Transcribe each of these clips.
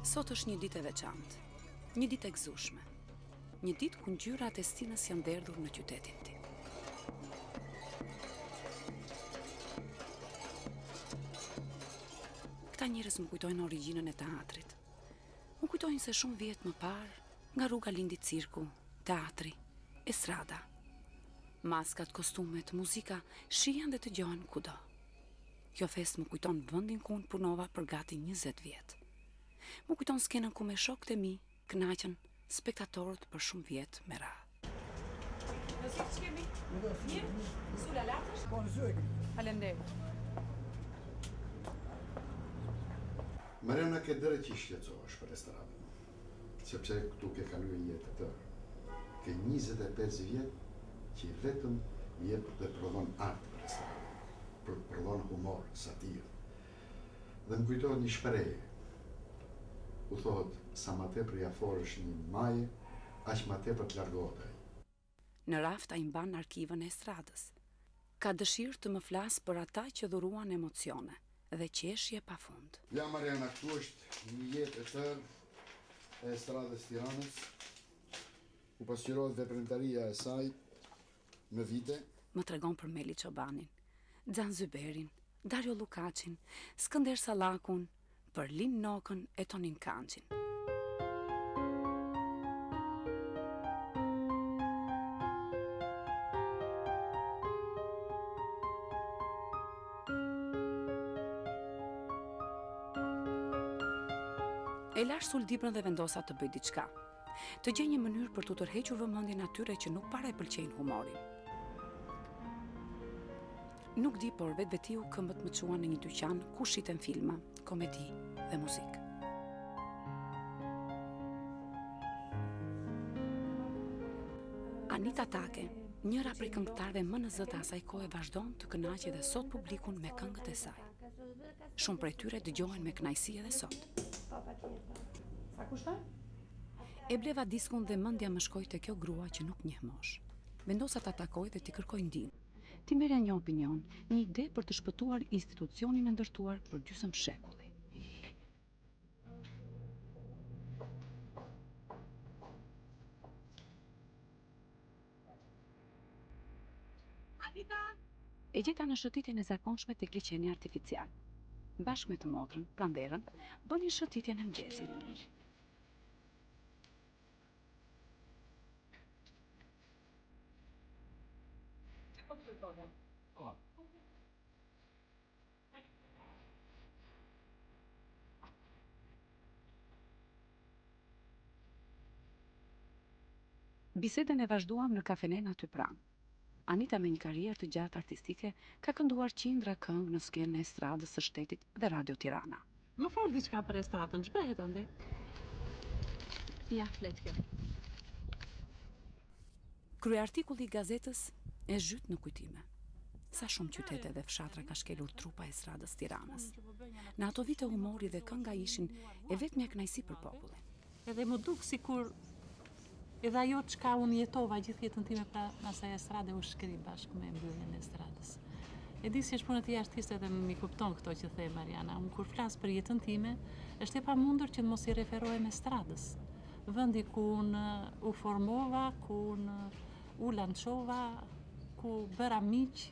Sot është një ditë e veçantë, një ditë e gëzueshme, një ditë ku ngjyrat e Stinës janë derdhur në qytetin tim. Këta njerëz më kujtojnë origjinën e teatrit. Më kujtojnë se shumë vjet më parë, nga rruga lindi cirku, teatri, estrada. Maskat, kostumet, muzika shihen dhe dëgjohen kudo. Kjo fest më kujton vendin ku unë punova për gati 20 vjet. Më kujton skenën ku me shokët e mi kënaqen spektatorët për shumë vjet me radhë. Nëse që kemi? Mirë? Sula latësh? Po, në zëjë. Faleminderit. Mariana, ke drejt që shqetësohesh për estradën, sepse këtu ke kaluar një jetë të tërë. Ke 25 vjet që vetëm jep dhe prodhon art për estradën, prodhon humor, satirë. Dhe më kujtohet një shprehje. U thohet, sa ma tepër i afrohesh një maje, aq ma tepër të largohet ai. Në raft ai mban arkivën e estradës. Ka dëshirë të më flasë për ata që dhuruan emocione dhe qeshje pafund. Ja, Mariana, këtu është një jetë e tërë e estradës Tiranës, ku pasqyrohet veprimtaria e saj me vite. Më tregon për Meli Çobanin, Xhan Zyberin, Dario Lukaçin, Skënder Sallakun, për Lin Nokën e Tonin Kançin. E lash suldibrën dhe vendosa të bëj diçka. Të gjej një mënyrë për të tërhequr vëmendjen atyre që nuk para e pëlqejnë humorin. Nuk di, por vetvetiu këmbët më çuan në një dyqan ku shiten filma, komedi dhe muzikë. Anita Take, njëra prej këngëtarëve më në zë të asaj kohe, vazhdon të kënaqë edhe sot publikun me këngët e saj. Shumë prej tyre dëgjohen me kënaqësi edhe sot. Sa kushton? E bleva diskun dhe mendja më shkoi te kjo grua që nuk njeh mosh. Vendosa ta takoj dhe t'i kërkoj ndihmë. Ti merre një opinion, një ide për të shpëtuar institucionin e ndërtuar për gjysmë shekulli. Anita! E gjeta në shëtitjen e zakonshme tek liçeni artificial. Bashkë me të motrën, pranderën, bënin shëtitjen e mëngjesit. Bisedën e vazhduam në kafenen aty pranë. Anita, me një karrierë të gjatë artistike, ka kënduar qindra këngë në skenën e estradës së shtetit dhe Radio Tirana. Më fol diçka për estradën, ç'bëhet ande? Ja, flet kjo. Kryeartikulli i gazetës e zhyt në kujtime. Sa shumë qytete dhe fshatra ka shkelur trupa e estradës Tiranës. Në ato vite humori dhe kënga ishin e vetmja kënaqësi për popullin. Edhe më duk sikur edhe ajo çka unë jetova gjithë jetën time pra asaj estrade u shkri bashkë me mbylljen e estradës. E di si është puna e artiste dhe mi kupton këto që the Mariana. Unë kur flas për jetën time, është e pamundur që të mos i referohem estradës. Vendi ku unë u formova, ku unë u lançova, ku bëra miq,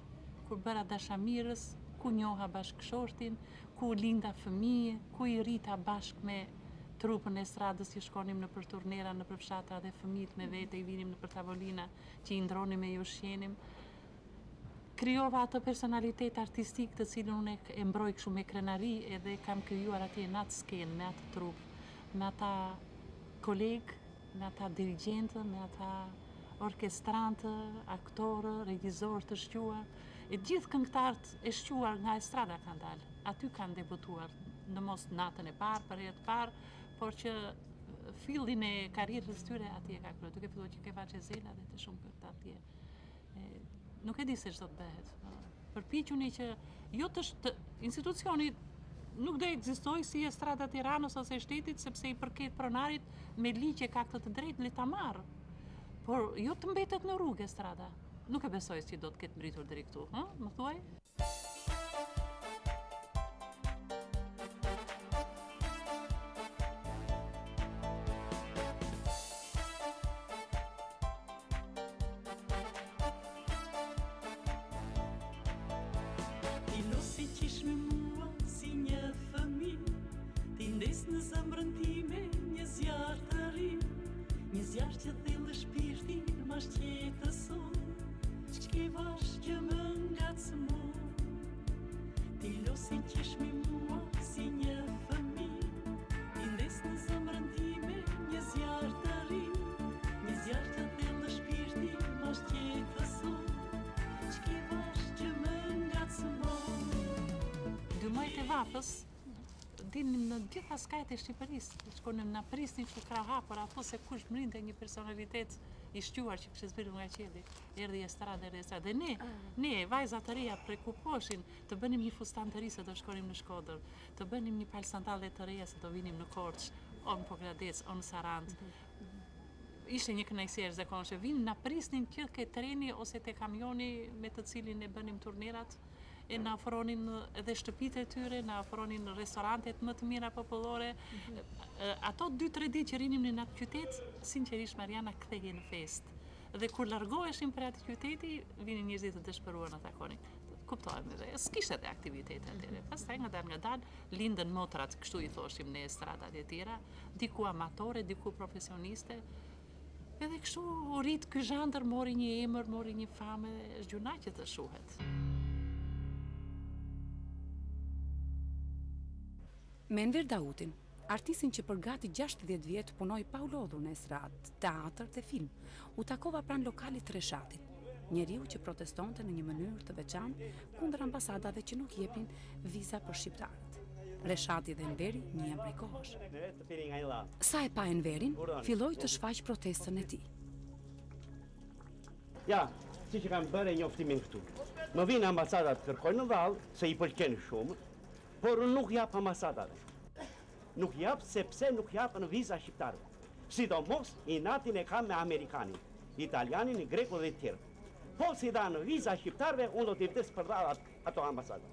ku bëra dashamirës, ku njoha bashkëshortin, ku linda fëmijë, ku i rrita bashkë me trupën e estradës që shkonim në për turnera, në për fshatra dhe fëmijët me vete, i vinim në për tavolina që i ndronim e i ushqenim. Krijova atë personalitet artistik të cilën unë e mbroj kështu me krenari edhe kam krijuar atje në atë skenë, me atë trup, me ata kolegë, me ata dirigjentë, me ata orkestrantë, aktorë, regjizorë të shquar. E gjithë këngëtarët e shquar nga estrada kanë dalë. Aty kanë debutuar, në mos natën e parë, për herë të parë, por që fillin e karrierës tyre atje ka kryer. Duke filluar që ke Vaçe Zela dhe të shumë këngëtar atje. Nuk e di se ç'do të bëhet. Përpiquni që jo të institucioni nuk do ekzistojë si estrada Tiranës ose shtetit, sepse i përket pronarit me ligje ka këtë të drejtë le ta marrë. Por jo të mbetet në rrugë estrada. Nuk e besoj se do të ketë mbritur deri këtu, më thuaj? qeshmi mua si një fëmi, i ndes në zemrën time një zjarë të ri, një zjarë të thellë në shpirti mas qetëson, ç'ke bash që më ngacmon. 2 muajt e vapës dinim në gjitha skajt e Shqipërisë, shkonim na prisnin ku krah hapur ato se kush mrinte një personalitet i shquar që kishte zbritur nga qielli. Erdhi estrada. Dhe ne vajza të reja prekuposhin të bënim një fustan të ri se do shkonim në Shkodër, të bënim një palë sandale të reja se do vinim në Korçë, on Pogradec, on Sarand. Ishte një kënaqësi e zakonshme. Vinë na prisnin që ke treni ose te kamioni me të cilin e bënim turnerat. E na ofronin edhe shtëpitë e tyre, na ofronin restorantet më të mira popullore. Ato 2-3 ditë që rinim në atë qytet, sinqerisht Mariana kthehej në fest. Dhe kur largoheshim për atë qyteti, vinin njerëzit të dëshpëruar na takonin. Kuptohemi dhe s'kishte edhe aktivitete atëre. Pastaj ngadalë lindën motrat, kështu i thoshim në estradat e tjera, diku amatore, diku profesioniste. Edhe kështu u rit ky zhandër, mori një emër, mori një famë, është gjuna që të shuhet. Me Enver Dautin, artistin që për gati 60 vjet punoi pa u lodhur në estradë, teatr dhe film, u takova pranë lokalit të Reshatit, njeriu që protestonte në një mënyrë të veçantë kundër ambasadave që nuk jepnin viza për shqiptarët. Reshati dhe Enveri njihen prej kohësh. Sa e pa Enverin, filloi të shfaq protestën e tij. Ja, si që kam bërë njoftimin këtu. Më vinë ambasadat të kërkojnë në vallë, se i pëlqen shumë, por nuk jap ambasadave. Nuk jap sepse nuk japën viza shqiptarëve. Sidomos i natin e kam me Amerikanin, Italianin, Grekun dhe të tjerë. Po si danë viza shqiptarëve, unë do t'i vdes për ato ambasadë.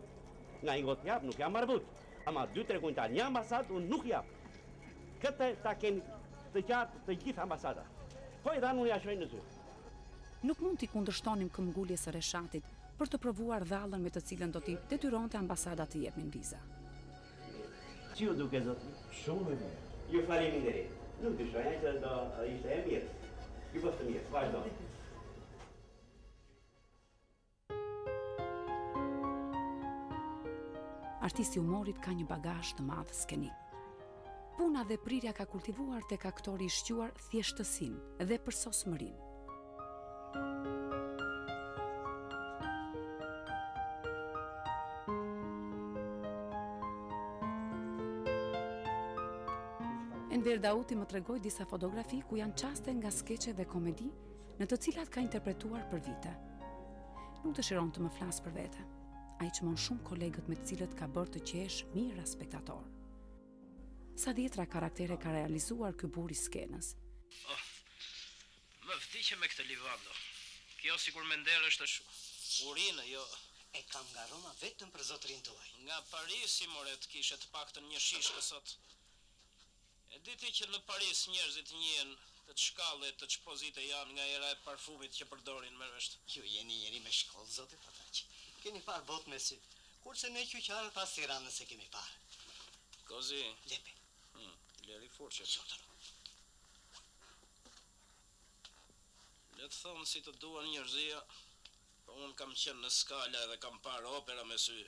Nga i gotë jap, nuk jam marbut. Ama 2-3 kuntal një ambasadë, unë nuk jap. Këtë ta keni të qartë të gjithë ambasada. Po i danë unë jashoj në zyrë. Nuk mund t'i kundërshtonim këmbguljes së Reshatit për të provuar dhallën me të cilën do t'i detyronte ambasada të jepnin viza. Si ju duke zoti? Shumë e mirë. Ju faleminderit. Nuk dyshoja që do ishte e mirë. Ju bëftë mirë, vazhdo. Artisti humorit ka një bagazh të madh skenik. Puna dhe prirja ka kultivuar tek aktori i shquar thjeshtësinë dhe përsosmërinë. Enver Dauti më tregoi disa fotografi ku janë çaste nga skeqe dhe komedi në të cilat ka interpretuar për vite. Nuk dëshiron të më flas për vete. Ai çmon shumë kolegët me të cilët ka bërë të qesh mira spektator. Sa dhjetra karaktere ka realizuar ky burr i skenës. Më vdiqe me këtë livando. Kjo sikur me nder është shumë. Urinë, jo. E kam nga Roma vetëm për zotrin tuaj. Nga Parisi, more, të kishe të paktën një shishkë sot. E diti që në Paris njerëzit njihen të shkallë të çpozite janë nga era e parfumit që përdorin me vesht. Ju jeni njeri me shkollë, zoti Pataq. Keni parë botë me sy. Kurse ne qyqarët pas Tiranës se kemi parë. Kozi. Lepe. Leri furqe. Zotëro. Le të thonë si të duan njerëzia, po unë kam qenë në Skala edhe kam parë opera me sy.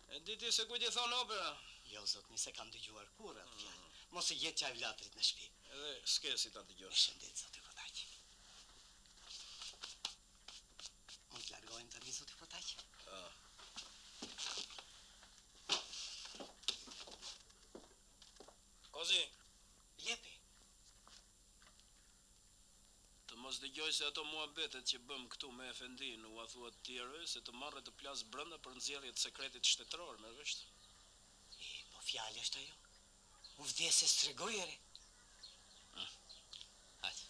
E diti se kujt i thon opera? Jo, zotni, se kam dëgjuar kur atë fjalë. Mos e gjet çaj vlatrit në shtëpi. Edhe s'ke si ta dëgjosh. Shëndet, zoti Pataq. Mund të largohem tani, zoti Pataq? Kozi, Jepi. të mos dëgjoj se ato muhabetet që bëm këtu me Efendin u a thua të tjerëve se të marrë të plas brenda për nxjerrje të sekretit shtetëror, me vesht. Po fjalë është ajo. U vdes se stregoj ere. Hajde.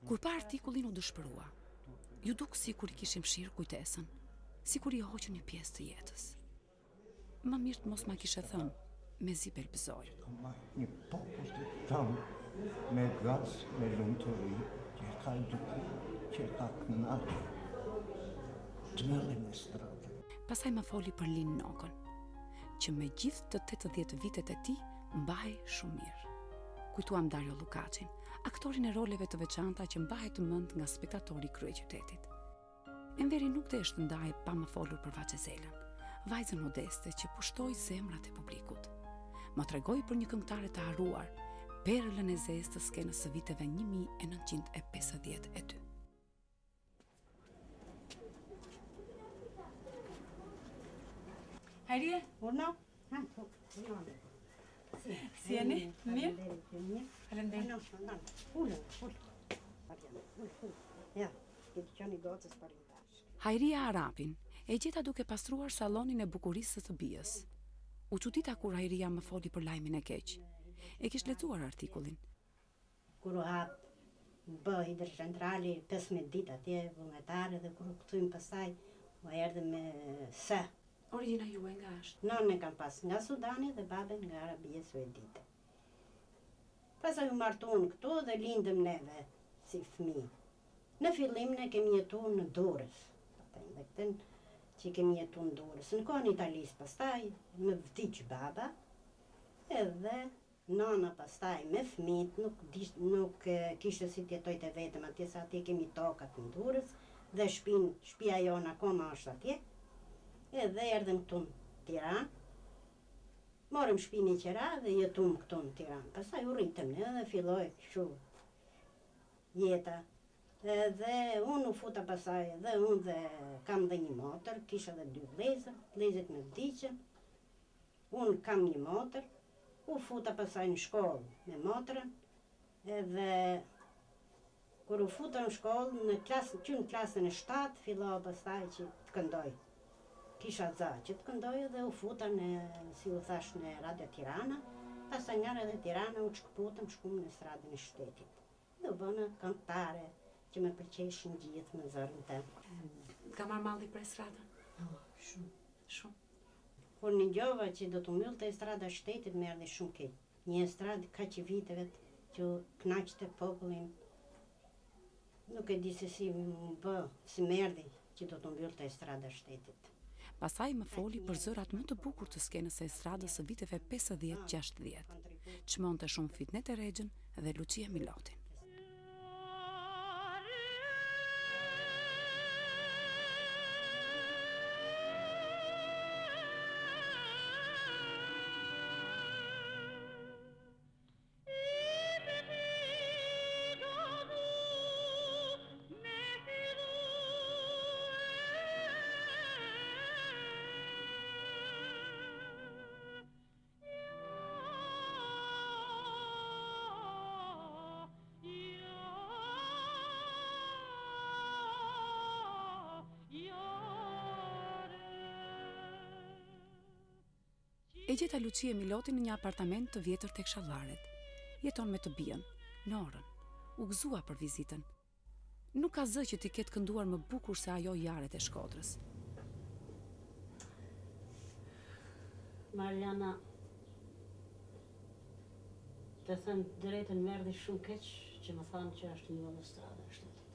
Kur pa artikullin u dëshpërua, ju duk si kur i kishim shirë kujtesën, si kur i hoqën një pjesë të jetës. Më mirë të mos ma kishe thënë, me zi belbëzoj. Një popull të tamë, me gaz, me lumëtëri, që ka duku, që ka knaqë, të mërë në stradë. Pasaj më foli për Lin Nokën, që me gjithë të 80 vitet e ti, mbahej shumë mirë. Kujtuam Dario Lukacin, aktorin e roleve të veçanta që mbahet të mend nga spektatori kryeqytetit. Enveri nuk desh të ndaj pa më folur për Vaçezelën, vajzën modeste që pushtoi zemrat e publikut. Ma tregoi për një këngëtare të harruar, perlën e zezë të skenës së viteve 1952. Hajrie, Uno? si jeni? Mirë? Faleminderit. Faleminderit. Ulo. Ja, ti qeni gocës për një tash. Hajria Arapin e gjeta duke pastruar sallonin e bukurisë të bijës. U çudita kur Hajria më foli për lajmin e keq. E kish lexuar artikullin. Kur u hap bë hidrocentrali 15 ditë atje vullnetare dhe kur u kthym pastaj u erdhi me së. Origjina juaj nga është? Nonë e kam pas nga Sudani dhe baben nga Arabia Saudite. Pastaj u martuan këtu dhe lindëm neve si fëmijë. Në fillim ne kemi jetuar në Durrës. Dhe këtën që kemi jetuar në Durrës. Në kohën e Italisë pastaj më vdiq baba edhe nana pastaj me fëmijët nuk kishte si të jetojte vetëm atje sa atje kemi tokat në Durrës dhe shtëpia jona akoma është atje. Edhe erdhëm këtu në Tiranë. Morëm shtëpinë në Qira dhe jetuam këtu në Tiranë. Pastaj u rritëm ne dhe filloi kështu jeta. Dhe unë u futa pasaj dhe unë dhe kam dhe një motër, kisha dhe 2 vëllezër, vëllezërit me vdiqën. Unë kam një motër, u futa pasaj në shkollë me motrën, edhe kur u futa në shkollë, në klasën e 7, filloha pasaj që të këndoj. Kisha za që të këndoj dhe u futa në, si u thash, në Radio Tirana, pasaj nga Radio Tirana u shkëputëm, shkum në stradën e shtetit. Dhe u bëna këngëtare, që me përqeshin gjithë me zërin të. Ka marrë malli për estradën? Shumë. Shumë. Kur një gjova që do të mbyll të estrada shtetit, më erdhi shumë keq. Një estradë kaq i viteve që knaqte popullin. Nuk e di se si më bë, si më erdhi që do të mbyll të estrada shtetit. Pastaj më foli për zërat më të bukur të skenës së estradës së viteve 50-60, çmonte shumë Fitnet e Rexhën dhe Lucia Milotin. E gjeta Lucia Milotin në një apartament të vjetër tek Shallaret. Jeton me të bijën, Norën. U gëzua për vizitën. Nuk ka zë që t'i ketë kënduar më bukur se ajo Jaret e Shkodrës. Mariana, të thënë drejtën më erdhi shumë keq që më thanë që është një estrada e shtetit.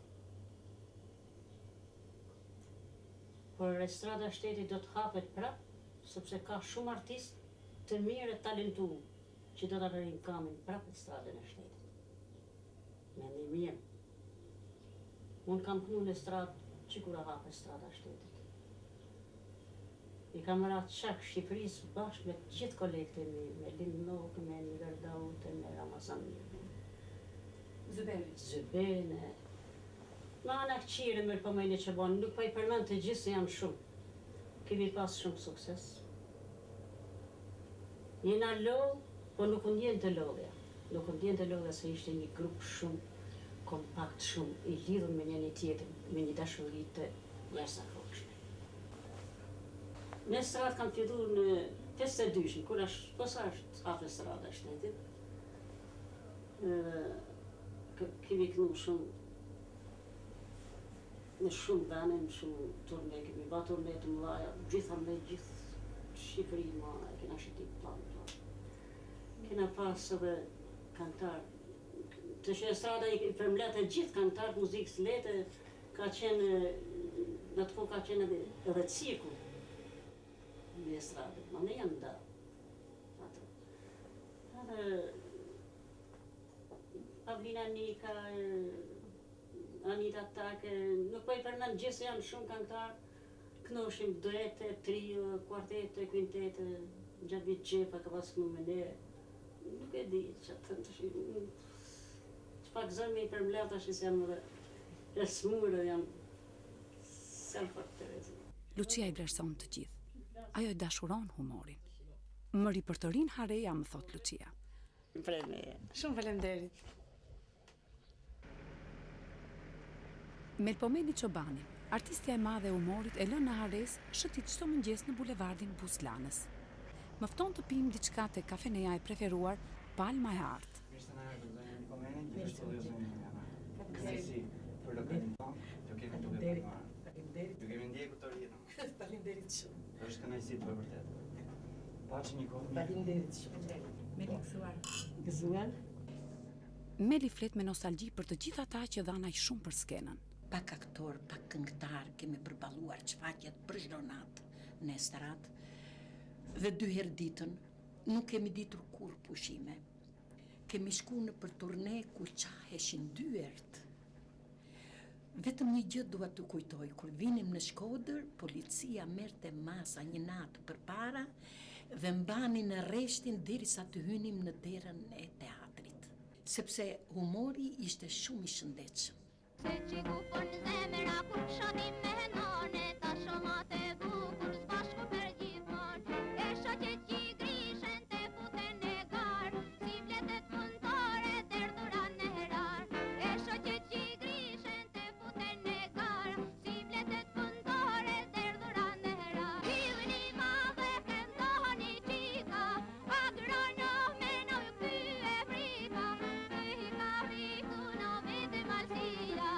Por estrada e shtetit do të hapet prap, sepse ka shumë artistë të mirë e talentuar që do të rrinë kamin prap estradën e shtetit. Me një mirë. Unë kam punu në estradë që kur a hapë estrada e shtetit. I kam ratë qak Shqipërisë bashkë me gjithë kolegët e mi, me Lindnok, me Nigardaut, me Ramazan. Zyberi, me anë këqire mërë pëmejnë që banë, nuk pa i përmend të gjithë se janë shumë. Kemi pas shumë sukses. Jena lodhë, po nuk unë jenë të lodhja. Nuk unë jenë të lodhja se ishte një grup shumë kompakt, shumë i lidhur me një tjetër, me një dashuri të jashtëzakonshme. Në estradë kam filluar në 52-shin, kur posa është hapë estrada e shtetit. Kemi kënu shumë në shumë vene, në shumë turne, kemi ba turne të mëdhaja, gjitha me gjithë Shqipëri ma e kena shëtit planë. Kena pas edhe kantar, të që estrada i përmlet e gjithë kantar muzikës lete, ka qenë, në të ko ka qenë edhe cirku në estrade, ma ne janë da. Edhe Pavlina Nika, Anita Tak, nuk po I përmend gjithë se janë shumë këngëtar. Knoshim duete, trio, kuartete, kvintete, gjatë vitë qepa ka pas kënu me ne. Nuk e di që të pak zërë me I përmlet tash se jam e smurë, jam self-fort të rezë. Lucia I vlerëson të gjithë. Ajo I dashuron humorin. Më ripërtërin hareja, më thot Lucia. Shumë faleminderit. Melpomeni Çobani, artistja e madhe e humorit, e lën në Hares shëtit çdo mëngjes në bulevardin Buzlanës. Më fton të pim diçka te kafeneja e preferuar, Palma e Artë. Ju kemi ndjekur të rritëm. Faleminderit shumë. Është kënaqësi për vërtet. Paçi një kohë. Faleminderit shumë. Meli gëzuar. Gëzuar? Meli flet me nostalgji për të gjithë ata që dhanë aq shumë për skenën. Pak aktor, pak këngëtar, kemi përballuar çfaqjet për çdo natë në estradë. Dhe 2 herë ditën nuk kemi ditur kur pushime. Kemi shku në për turne ku qaheshin 2 herët. Vetëm një gjë dua të kujtoj, kur vinim në Shkodër, policia merrte masa një natë përpara dhe mbanin në rreshtin derisa të hynim në derën e teatrit, sepse humori ishte shumë I shëndetshëm. Se qiku për në zemera kur shatim me none, ta shomat e bukur s'bashku për gjithmon, e shaqet që I grishen të futen e garë, si vletet mëntore derdura në herar, e shaqet që I grishen të futen e garë, si vletet mëntore derdura në herar. Hivni madhe këndohoni qika, atyrono me në ky e frika, i ka rritu në vete malsia.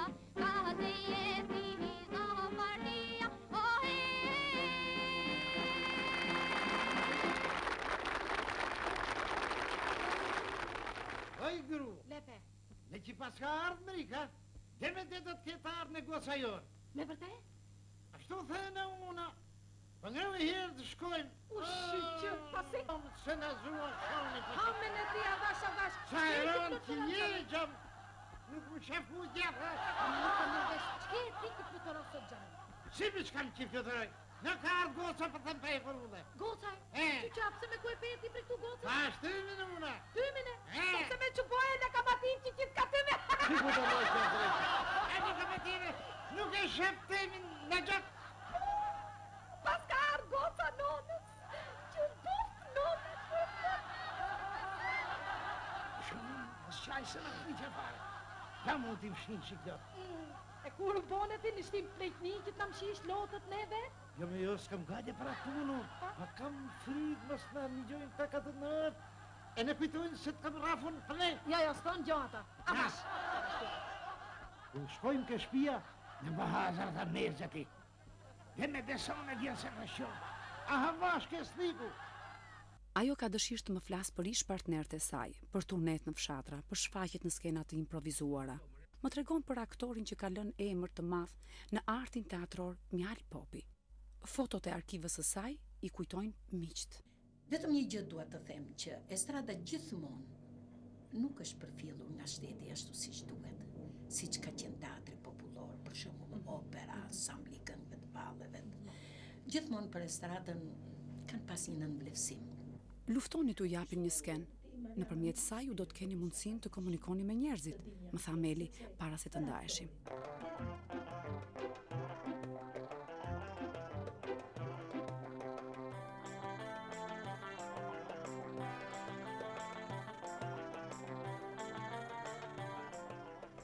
Oj, gru, në që pas ka ardhë Amerika, dhe me dhe do të ketë ardhë në goca jonë. Me vërtet? Ashtu thënë una, për nga me herë të shkojmë. Që pasi? Se në zuan shoni për... Hame në tia avash. Sa e rënë që një gjam, nuk më shefu gjepë. Nuk më nërdesh, që e ti ki fluturoj sot gjamë? Si më që kam që fluturoj? Në ka ardhë goca për të më pejë për ulle. Goca? Që qapë me ku e pejë ti për këtu goca? Pa, është tëmine una. Tëmine? Se me që bojë në kamatim që gjithë ka tëme. Si ku të mojë që drejtë? E në kamatime, nuk e shep tëmin në gjatë. Pas ka ardhë goca nonës, që bufë nonës. Shumë, së qaj se në këmi që pare. Da mu t'i mshin që kjo. E kur bonet ti në shtim plejtni që t'na mshish lotët neve? Jo me jo s'kam gade për atunu, ma kam frikë mës në një gjojnë të katë nërë, e në kujtojnë se t'kam rafun plej. Ja, s'tonë gjata. Amash. Kur shkojmë ke shpia, në bahazar të mërë ti. Dhe me desone djenë se rëshon. Aha vash ke sliku. Ajo ka dëshirë të më flasë për ish partnerët e saj, për turnet në fshatra, për shfaqjet në skenat të improvizuara. Më tregon për aktorin që ka lënë emër të madh në artin teatror Mjal Popi. Fotot e arkivës së saj I kujtojnë miqt. Vetëm një gjë dua të them që estrada gjithmonë nuk është përfjellur nga shteti ashtu siç duhet, siç ka qenë teatri popullor, për shembull opera, ansambli këngëve të balleve. Gjithmonë për estradën kanë pas një nënvlerësim. Luftoni t'u japin një skenë. Nëpërmjet saj ju do të keni mundësinë të komunikoni me njerëzit, më tha Meli para se të ndaheshim.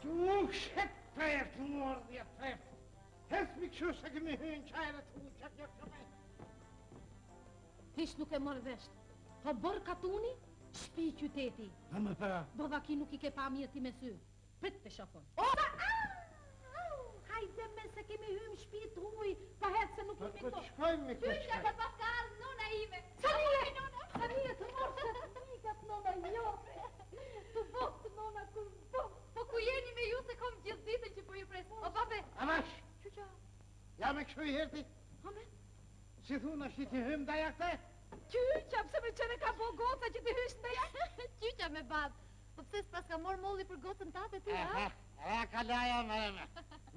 Nuk shet prejt të mordhja prejt. Hes mi këshu se këmi hynë qajre të unë që kjo këme. Hish nuk e mërë vesht. Po bërë katuni? Shpi qyteti. A më para? Bova ki nuk I ke pa mirë ti me sy. Prit të shokon. Hajde me se kemi hymë shpi të huj, pa hetë se nuk I me Po to. të shkojmë me këtë Tyja ka pas ka ardhë nona ime. Sarije të morë se të mikat nona jote. Të votë nona kur votë. Po ku jeni me ju se kom gjithë ditën që po ju presë. O babe. Avash, Qyqa? ja me këshu I herti. Amen. Si thunë është I ti hymë daja këte? Qyqa, pse me qene ka bo goca që të hysh në ja? Qyqa me babë. Po pse s'pas ka morë molli për gocën tate ty, ha? E kalaja me.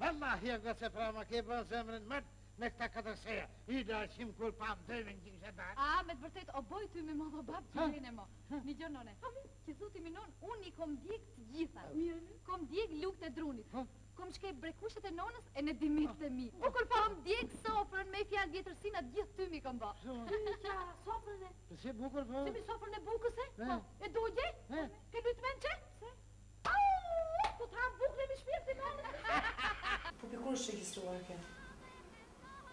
Vallahi e gëse pra ma ke bën zemrën mërë me këta katërseja. I dalëshim kur pam dëmin që kështë dalë. A, me të vërtet, o boj ty me më dhe babë që rejnë e mo. Një gjë none, që thuti mi non, unë i kom djek të gjitha. Kom djek lukët e drunit. Kom shkej brekushet e nonës e në dimit të mi. U kur kom djek sofrën me i fjallë vjetërsina gjithë ty mi kom bo. Qa, sofrën e? Si bukur po? Si mi sofrën e bukës e? E dugje? Ke lytë men që? Po të hamë bukën e mi shpirë të nonës. Po për kur është registruar kjo?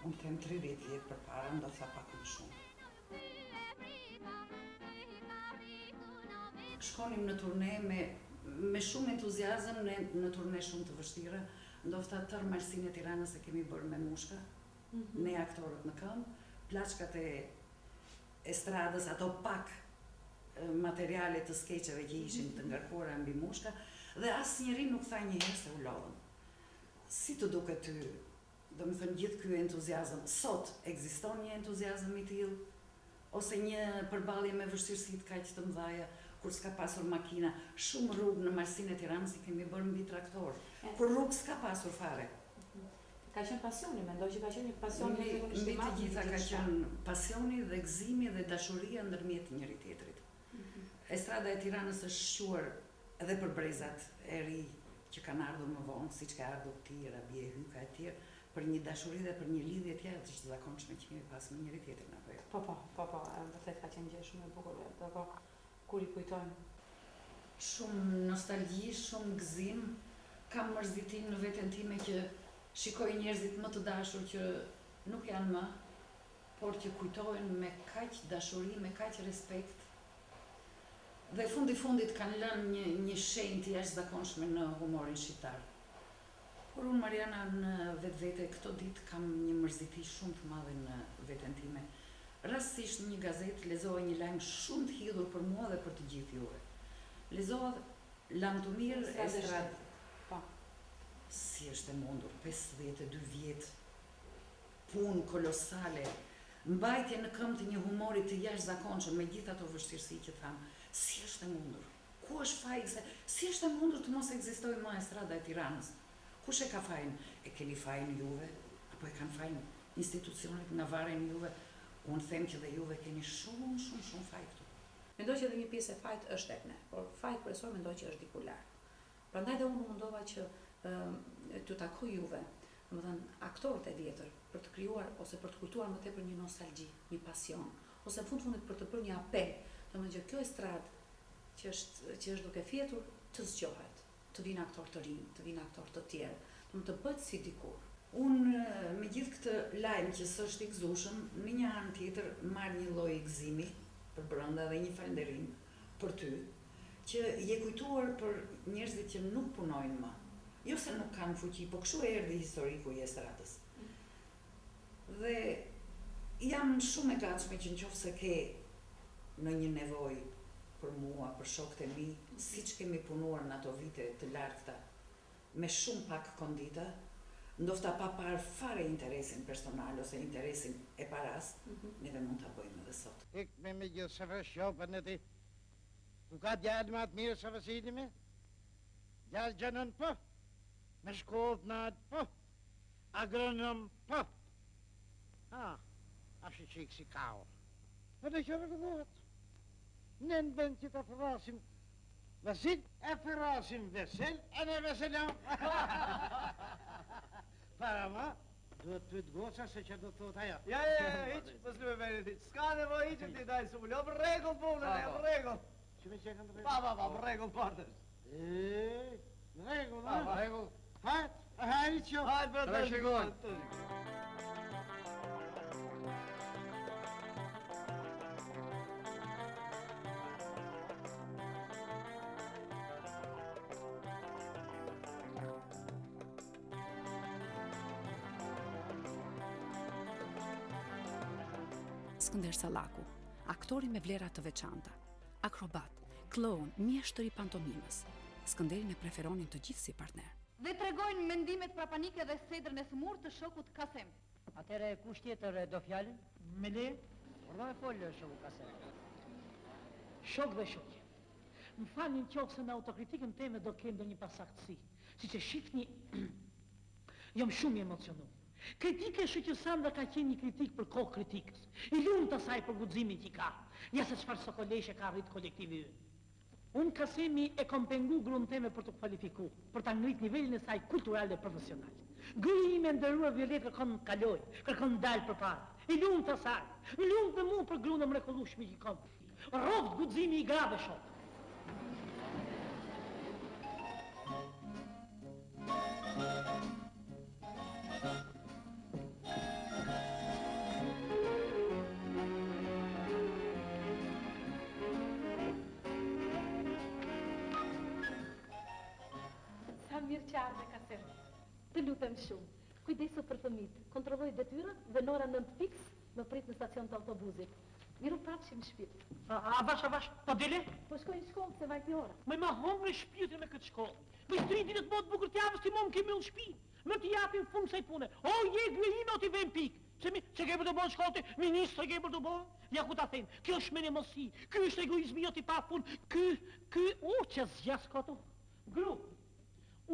Unë them 30 vjetë për para, ndoshta pak më shumë. Shkonim në turne me shumë entuziazëm në turne shumë të vështira, ndofta tërë Marsinë e Tiranës e kemi bërë me mushka, ne aktorët në këmbë, plaçkat e estradës, ato pak materiale të skeqeve që ishin të ngarkuara mbi mushka, dhe asë njeri nuk tha një herë se u lodhën. Si të duket ty, do më thënë gjithë ky entuziazëm, sot ekziston një entuziazëm i tillë, ose një përballje me vështirësitë kaq të mëdha, kur s'ka pasur makina, shumë rrugë në Marsinë e Tiranës i kemi bërë mbi traktor, kur rrugë s'ka pasur fare. Ka qenë pasioni, mendoj që ka qenë një pasion Mbi të gjitha ka qenë pasioni dhe gëzimi dhe dashuria ndërmjet njëri tjetrit. Estrada e Tiranës është shquar edhe për brezat e ri që kanë ardhur më vonë, siç ka ardhur ti, Rabie, Hyka e tjerë, për një dashuri dhe për një lidhje tjetër të zakonshme që kemi pas me njëri tjetrin apo jo. Po, vërtet ka qenë gjë shumë e bukur, do kur i kujtojmë. Shumë nostalgji, shumë gëzim, kam mërzitim në veten time që shikoj njerëzit më të dashur që nuk janë më, por që kujtojnë me kaq dashuri, me kaq respekt. Dhe fundit kanë lënë një shenjë të jashtëzakonshme në humorin shqiptar. Por unë, Mariana, në vetvete këto ditë kam një mërziti shumë të madhe në veten time. Rastësisht në një gazetë lexova një lajm shumë të hidhur për mua dhe për të gjithë juve. Lexova Lamtumir Estradë. Si është e mundur, 52 vjetë, punë kolosale, mbajtje në këmbë të një humori të jashtëzakonshëm me gjithë ato vështirësi që thamë, si është e mundur? Ku është faji si është e mundur të mos ekzistojë më Estrada e Tiranës? Kush e ka fajin? E keni fajin juve? Apo e kanë fajin institucionet nga varen juve? Unë them që dhe juve keni shumë faj këtu. Mendoj që edhe një pjesë e fajt është tek ne, por fajt kryesor mendoj që është diku larg. Prandaj dhe unë mundova që të takoj juve, domethënë aktorët e vjetër, për të krijuar ose për të kujtuar më tepër një nostalgji, një pasion, ose në fundit për të bërë një apel, domethënë që kjo estradë që është duke fjetur të zgjohet, të vinë aktorë të rinj, të vinë aktorë të tjerë, domethënë të bëhet si dikur. Unë me gjithë këtë lajm që s'është i gëzueshëm, në një anë tjetër marr një lloj gëzimi për brenda dhe një falënderim për ty, që je kujtuar për njerëzit që nuk punojnë më. Jo se nuk kanë fuqi, po kështu erdhi historiku i estradës. Dhe jam shumë e gatshme që nëse ke në një nevojë për mua, për shokët e mi, siç kemi punuar në ato vite të largëta, me shumë pak kondita, ndofta pa parë fare interesin personal ose interesin e paras, neve mund ta bëjmë edhe sot. Ik me gjithë se vëshjopën e ti. Ku ka djallë ma të mirë se vësili me? Djallë gjënën po, me shkollë në atë po, agronom po. Ashtë qikë si kao. Edhe që rëgëdhët. Ne në bënd që të fërasim Vasil, e fërasim vesel, e ne veselam. Para ma, duhet të të goca se që do të thot ajo. Ja, hiq, mos në me beri ti. S'ka nevoj hiq ti daj su mullo, për regull punën, për regull. Që me qenë në regull? Pa, për regull partës. Në regull, në regull. Hajt që. Hajt, për të shikon. Skënder Sallaku, aktori me vlera të veçanta, akrobat, kloun, mjeshtër i pantomimës. Skënderin e preferonin të gjithë si partner. Dhe tregojnë mendimet prapanike dhe sedrën e smur të shokut Kasem. Atëre kush tjetër do fjalën? Me le? Ordo me folë shoku Kasem. Shok dhe shokje. Më falni qoftë se në autokritikën teme do kem ndonjë pasaktësi. Siç e shihni, jam shumë i emocionuar. Kritika është që Sandra ka qenë një kritik për kohë kritikës. I lumtë asaj për guximin që ka. Ja se çfarë sokoleshe ka arrit kolektivi ynë. Unë Kasemi e kom pengu gruan teme për të kualifikuar, për ta ngrit nivelin e saj kultural dhe profesional. Gruaja ime nderuar Violet kërkon kaloj, kërkon dal përpara. I lumtë asaj. I lumtë mua për gruan e mrekullueshme që kam. Rroft guximi i grave shok. Mirë qartë, Kasem. Të lutem shumë. Kujdesu për fëmijët. Kontrolloj detyrat dhe në ora 9 fiks më prit në stacion të autobusit. Miru prapshim në shtëpi. Avash, po dele? Po shkoj në shkollë se vajti ora. Më ma humre shpirtin me këtë shkollë. Për 3 ditë të bëhet bukur të javës ti më kemi në shtëpi. Më të japim fund kësaj pune. O, je glejime o ti vën pik. Se ke për të bënë shkollë, ministre ke për të bënë? Ja ku ta them, kjo është menemosi, ky është egoizmi jot i pa fund, ky, që zgjas këtu. Gru,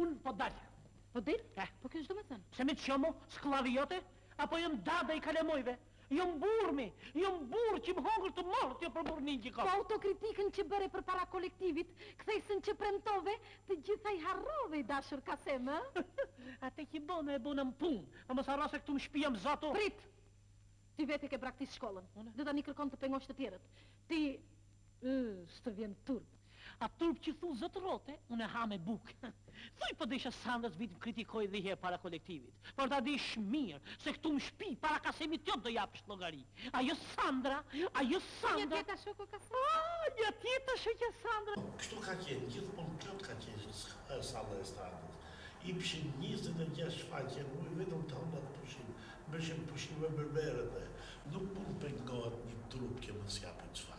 unë po dalë. Po del? Po kjo është do me thënë? Se me të qomo, sklavi jote, apo jëm dada i kalemojve? Jëm burë që më hongër të morë t'jo për burnin që ka. Po autokritikën që bëre për para kolektivit, kthejsën që premtove, të gjitha i harrove i dashur Kasem, Ate që bënë e bënë më punë, a mos arrase këtu më shpijam zato. Prit! Ti vete ke praktisë shkollën, dhe tani kërkon të pengosh të tjerët. Ti, së vjen turp. A turp që thu zëtë rote, unë e ha me bukë. Thuj po desha Sandra vitë më kritikoj dhe herë para kolektivit. Por ta dish mirë, se këtu më shpi para Kasemit tjot do japësh llogari. Ajo Sandra... Një tjeta shoko Kasem? Një tjeta shoko Sandra. Kështu ka qenë, gjithmonë plot ka qenë Sandra e Stradës. I pëshin 26 faqe, mu i vetëm të hondat pushim. Bëshin pushime berberët dhe nuk mund pengohet një trup që më s'japi të faqe.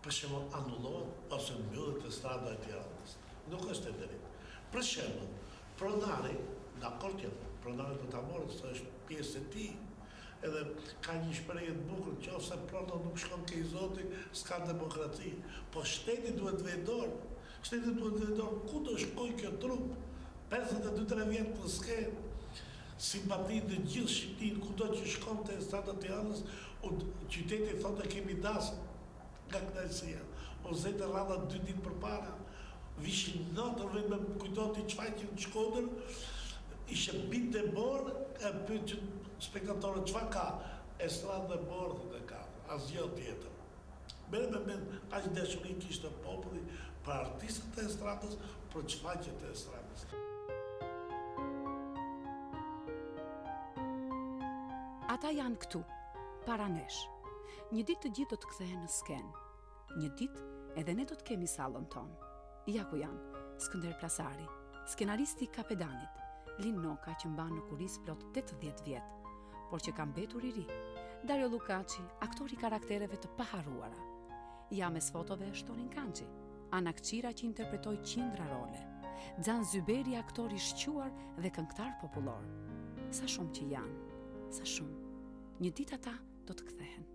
Për shembull anullohet ose mbyllet Strada e Tiranës. Nuk është e drejtë. Për shembull, pronari, dakord tjetër, pronari do ta morë se është pjesë e tij. Edhe ka një shprehje të bukur, nëse prono nuk shkon ke Zoti, s'ka demokraci. Po shteti duhet vendor. Shteti duhet vendor ku do shkojë kjo trup. 52-3 vjet të skenë. Simpati të gjithë Shqiptin, kudo që shkon te Strada e Tiranës, qyteti thotë kemi dasëm nga knajësia. O zete rrada 2 ditë përpara, vishin natër dhe me kujtoti çfaqin në Shkodër, ishe bitë e borë, e pyet që spektatorët çfarë ka? Estradë dhe borë dhe ka, asgjë tjetër. Mere me mend, aq dashuri kishte populli për artistët e estradës, për çfaqjet e estradës. Ata janë këtu, para nesh. Një ditë të gjithë do të kthehen në skenë. Një ditë edhe ne do të kemi sallën tonë. Ja ku janë, Skënder Plasari, skenaristi i Kapedanit, Lin Noka që mban në kulis plot 80 vjet, por që ka mbetur i ri, Dario Lukaci, aktori karaktereve të paharruara, James Fotove Shtorin Kanxhi, Ana Kçira që interpretoi qindra role, Xhan Zyberi, aktor i shquar dhe këngëtar popullor. Sa shumë që janë, sa shumë. Një ditë ata do të kthehen.